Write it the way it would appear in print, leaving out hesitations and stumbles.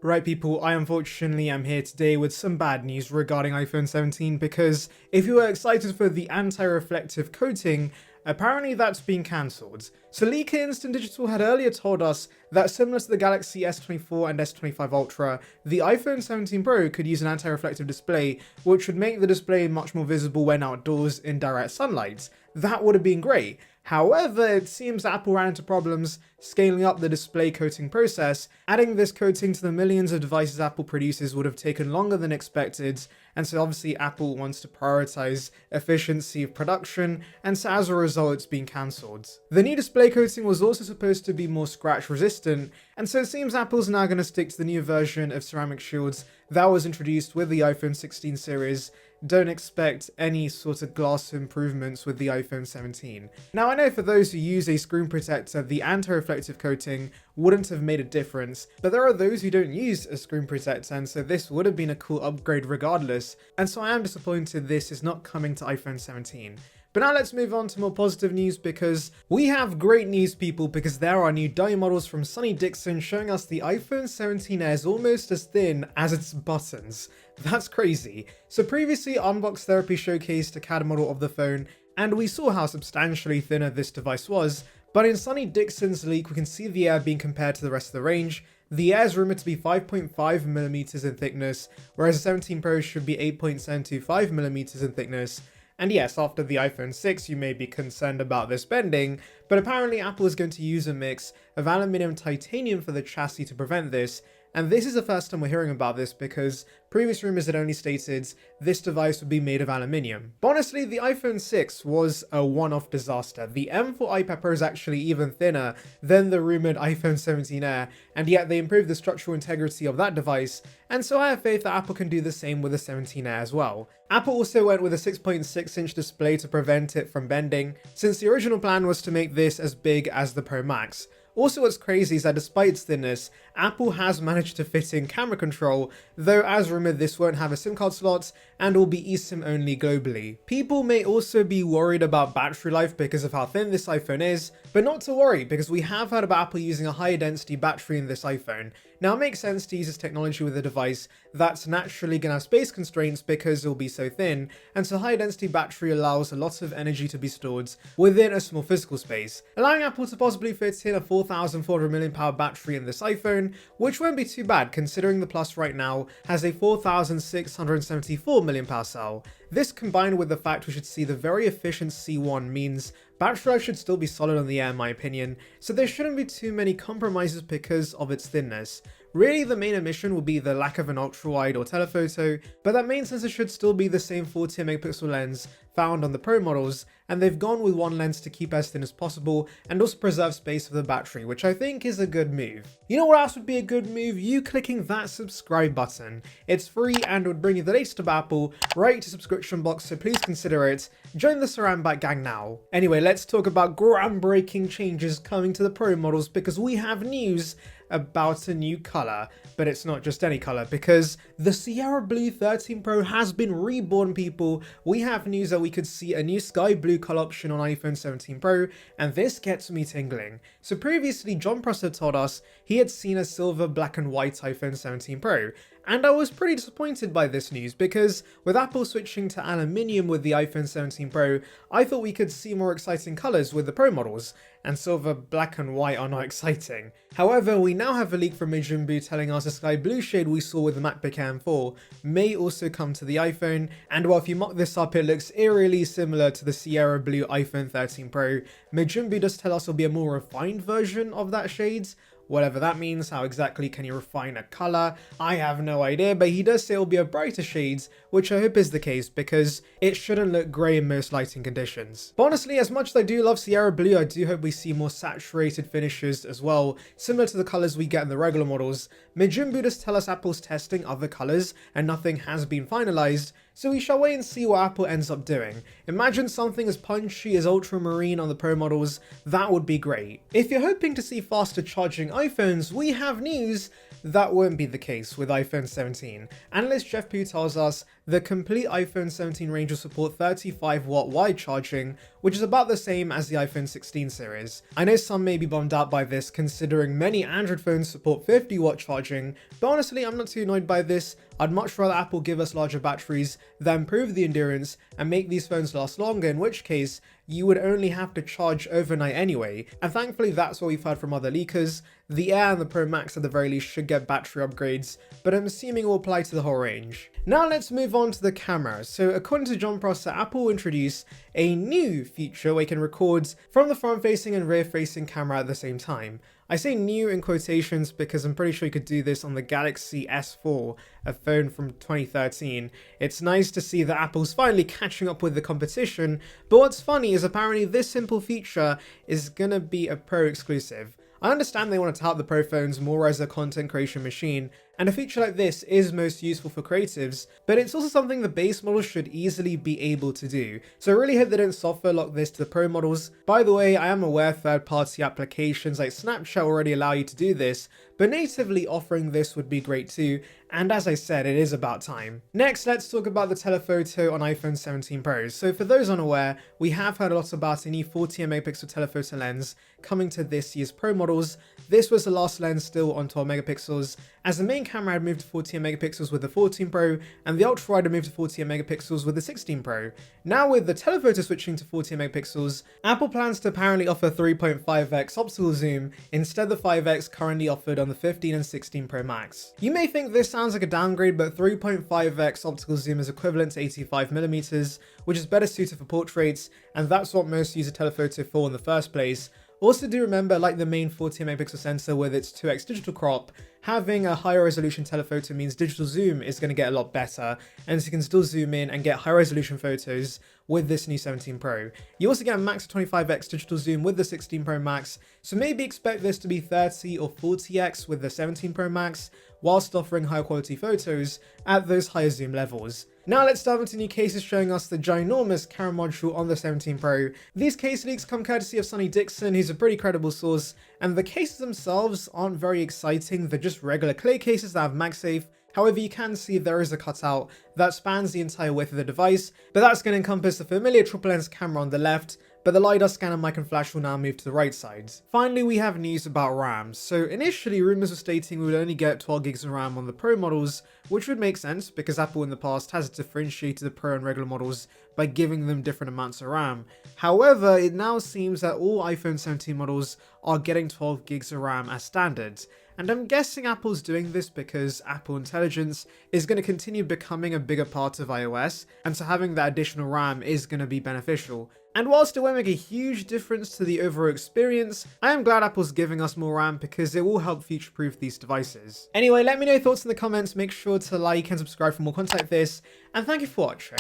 Right people, I unfortunately am here today with some bad news regarding iPhone 17 because if you were excited for the anti-reflective coating, apparently that's been cancelled. So Leaker Instant Digital had earlier told us that similar to the Galaxy S24 and S25 Ultra, the iPhone 17 Pro could use an anti-reflective display which would make the display much more visible when outdoors in direct sunlight. That would have been great. However, it seems Apple ran into problems scaling up the display coating process. Adding this coating to the millions of devices Apple produces would have taken longer than expected, and so obviously Apple wants to prioritize efficiency of production, and so as a result it's been cancelled. The new display coating was also supposed to be more scratch resistant, and so it seems Apple's now going to stick to the new version of ceramic shields that was introduced with the iPhone 16 series. Don't expect any sort of glass improvements with the iPhone 17. Now I know for those who use a screen protector, the anti-reflective coating wouldn't have made a difference, but there are those who don't use a screen protector, and so this would have been a cool upgrade regardless, and so I am disappointed this is not coming to iPhone 17. But now let's move on to more positive news, because we have great news people, because there are new dummy models from Sonny Dixon showing us the iPhone 17 Air is almost as thin as its buttons. That's crazy. So previously Unbox Therapy showcased a CAD model of the phone and we saw how substantially thinner this device was, but in Sonny Dixon's leak we can see the Air being compared to the rest of the range. The Air is rumored to be 5.5mm in thickness, whereas the 17 Pro should be 8.725mm in thickness. And yes, after the iPhone 6 you may be concerned about this bending, but apparently Apple is going to use a mix of aluminium titanium for the chassis to prevent this, and this is the first time we're hearing about this because previous rumors had only stated this device would be made of aluminium. But honestly, the iPhone 6 was a one-off disaster. The M4 iPad Pro is actually even thinner than the rumored iPhone 17 Air, and yet they improved the structural integrity of that device, and so I have faith that Apple can do the same with the 17 Air as well. Apple also went with a 6.6-inch display to prevent it from bending, since the original plan was to make this as big as the Pro Max. Also, what's crazy is that despite its thinness, Apple has managed to fit in camera control, though as rumored this won't have a SIM card slot and will be eSIM only globally. People may also be worried about battery life because of how thin this iPhone is, but not to worry because we have heard about Apple using a higher density battery in this iPhone. Now it makes sense to use this technology with a device that's naturally going to have space constraints because it will be so thin, and so high density battery allows a lot of energy to be stored within a small physical space, allowing Apple to possibly fit in a 4,400 mAh battery in this iPhone, which won't be too bad considering the Plus right now has a 4,674 mAh cell. This combined with the fact we should see the very efficient C1 means battery life should still be solid on the Air in my opinion, so there shouldn't be too many compromises because of its thinness. Really the main omission will be the lack of an ultra-wide or telephoto, but that main sensor should still be the same 14MP lens found on the Pro models, and they've gone with one lens to keep as thin as possible and also preserve space for the battery, which I think is a good move. You know what else would be a good move? You clicking that subscribe button. It's free and would bring you the latest of Apple right to subscription box, so please consider it. Join the Sarambat gang now. Anyway, let's talk about groundbreaking changes coming to the Pro models, because we have news about a new color, but it's not just any color, because the Sierra Blue 13 Pro has been reborn, people. We have news that we could see a new sky blue color option on iPhone 17 Pro, and this gets me tingling. So previously John Prosser told us he had seen a silver, black and white iPhone 17 Pro, and I was pretty disappointed by this news because with Apple switching to aluminium with the iPhone 17 Pro, I thought we could see more exciting colors with the Pro models, and silver, black and white are not exciting. However, we now have a leak from Mijumbu telling us the sky blue shade we saw with the MacBook Air M4 may also come to the iPhone, and while if you mock this up it looks eerily similar to the Sierra Blue iPhone 13 Pro, Mijumbu does tell us it'll be a more refined version of that shade. Whatever that means, how exactly can you refine a color? I have no idea, but he does say it'll be a brighter shades, which I hope is the case because it shouldn't look grey in most lighting conditions. But honestly, as much as I do love Sierra Blue, I do hope we see more saturated finishes as well, similar to the colors we get in the regular models. Mijumbu does tell us Apple's testing other colors and nothing has been finalized, so we shall wait and see what Apple ends up doing. Imagine something as punchy as ultramarine on the Pro models, that would be great. If you're hoping to see faster charging iPhones, we have news that won't be the case with iPhone 17. Analyst Jeff Pu tells us the complete iPhone 17 range will support 35-watt wide charging, which is about the same as the iPhone 16 series. I know some may be bummed out by this considering many Android phones support 50-watt charging, but honestly I'm not too annoyed by this. I'd much rather Apple give us larger batteries than improve the endurance and make these phones last longer, in which case you would only have to charge overnight anyway, and thankfully that's what we've heard from other leakers. The Air and the Pro Max at the very least should get battery upgrades, but I'm assuming it will apply to the whole range. Now let's move on to the camera. So according to John Prosser, Apple will introduce a new feature where you can record from the front-facing and rear-facing camera at the same time. I say new in quotations because I'm pretty sure you could do this on the Galaxy S4, a phone from 2013. It's nice to see that Apple's finally catching up with the competition, but what's funny is apparently this simple feature is gonna be a Pro exclusive. I understand they want to tout the Pro phones more as a content creation machine, and a feature like this is most useful for creatives, but it's also something the base models should easily be able to do. So I really hope they don't software lock this to the Pro models. By the way, I am aware third-party applications like Snapchat already allow you to do this, but natively offering this would be great too, and as I said, it is about time. Next, let's talk about the telephoto on iPhone 17 Pros. So for those unaware, we have heard a lot about a new 48MP telephoto lens coming to this year's Pro models. This was the last lens still on 12MP, as the main camera had moved to 48MP with the 14 Pro, and the ultra wide had moved to 48MP with the 16 Pro. Now with the telephoto switching to 48MP, Apple plans to apparently offer 3.5x optical zoom instead of the 5x currently offered on the 15 and 16 Pro Max. You may think this sounds like a downgrade, but 3.5x optical zoom is equivalent to 85mm, which is better suited for portraits, and that's what most use a telephoto for in the first place. Also do remember, like the main 48MP sensor with its 2x digital crop, having a higher resolution telephoto means digital zoom is going to get a lot better, and so you can still zoom in and get high resolution photos with this new 17 Pro. You also get a max of 25x digital zoom with the 16 Pro Max, so maybe expect this to be 30 or 40x with the 17 Pro Max, whilst offering higher quality photos at those higher zoom levels. Now let's dive into new cases showing us the ginormous camera module on the 17 Pro. These case leaks come courtesy of Sonny Dixon, who's a pretty credible source, and the cases themselves aren't very exciting. They're just regular clay cases that have MagSafe. However, you can see there is a cutout that spans the entire width of the device, but that's going to encompass the familiar triple lens camera on the left, but the LiDAR scanner, mic and flash will now move to the right side. Finally, we have news about RAM. So initially, rumors were stating we would only get 12 gigs of RAM on the Pro models, which would make sense because Apple in the past has differentiated the Pro and regular models by giving them different amounts of RAM. However, it now seems that all iPhone 17 models are getting 12 gigs of RAM as standard. And I'm guessing Apple's doing this because Apple Intelligence is going to continue becoming a bigger part of iOS, and so having that additional RAM is going to be beneficial. And whilst it won't make a huge difference to the overall experience, I am glad Apple's giving us more RAM because it will help future-proof these devices. Anyway, let me know your thoughts in the comments, make sure to like and subscribe for more content like this, and thank you for watching.